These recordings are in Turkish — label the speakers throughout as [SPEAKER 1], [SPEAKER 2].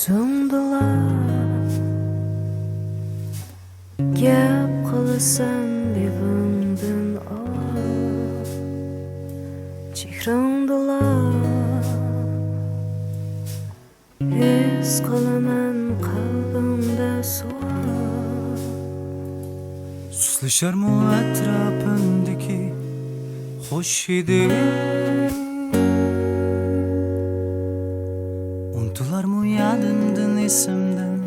[SPEAKER 1] Gözümdüler gap kılsan lebimden ağır Çehremdeler his kılaman kalbimde sual
[SPEAKER 2] Suslaşar mı etrafındaki hoş idi Untular mı yadımdan isimden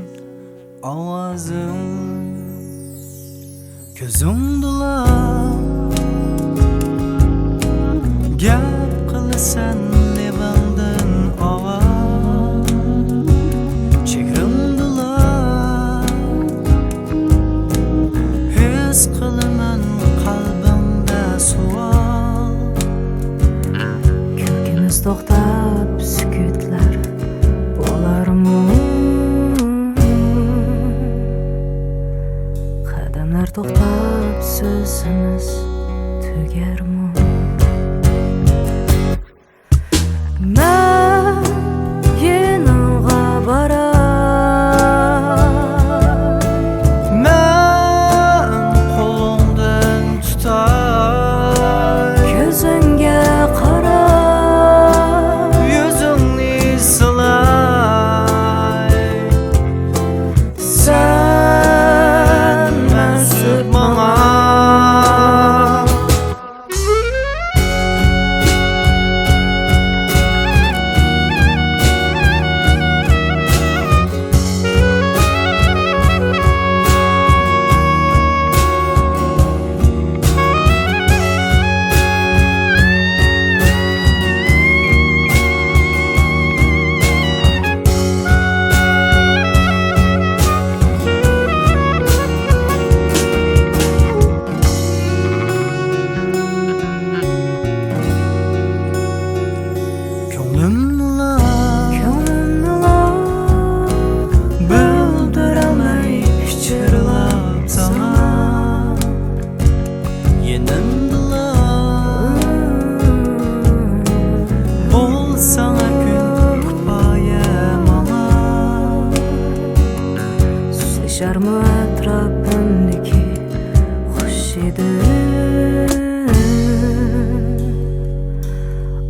[SPEAKER 2] avazım Gözümdeler gap kılsan lebimden ağır Çehremdeler his kılaman kalbimde sual
[SPEAKER 1] Külkimiz to'xtab sukutlar bo'larmi? Qadamlar to'xtab so'zimiz tugarmi? Men yaningga boray
[SPEAKER 2] Men qo'lingdan tutay
[SPEAKER 1] ko'zingga qarab
[SPEAKER 2] Yüzünü silay
[SPEAKER 1] sen mansub
[SPEAKER 2] bana
[SPEAKER 1] Suslaşarmı etrafımdaki hoş edim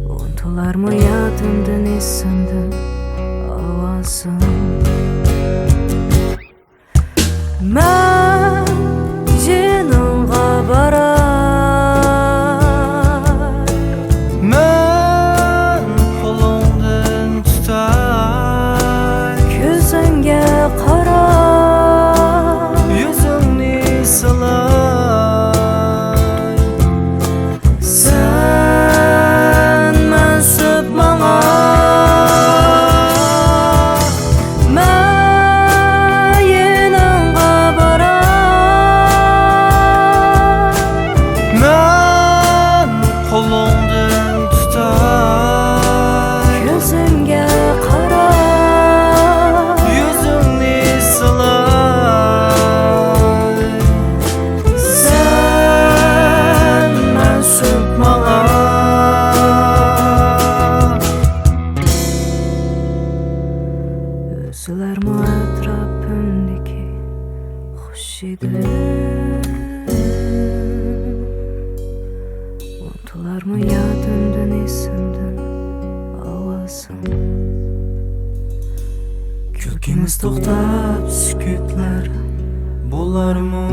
[SPEAKER 1] Untularmı yadımdan isimden avazım Men yaningga boray
[SPEAKER 2] Men qo'lingdan tutay
[SPEAKER 1] ko'zingga qarab
[SPEAKER 2] Yüzünü silay
[SPEAKER 1] sen mansub bana men yaningga boray
[SPEAKER 2] Men qo'lingdan tutay
[SPEAKER 1] ko'zingga qarab
[SPEAKER 2] Yüzünü silay
[SPEAKER 1] sen mansub bana Özlermi etrafımdaki hoş edim Untularmı yadımdan isimden avazım
[SPEAKER 2] Külkimiz to'xtab sukutlar bo'larmi?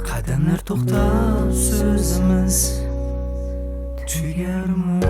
[SPEAKER 2] Qadamlar to'xtab so'zimiz tugarmi?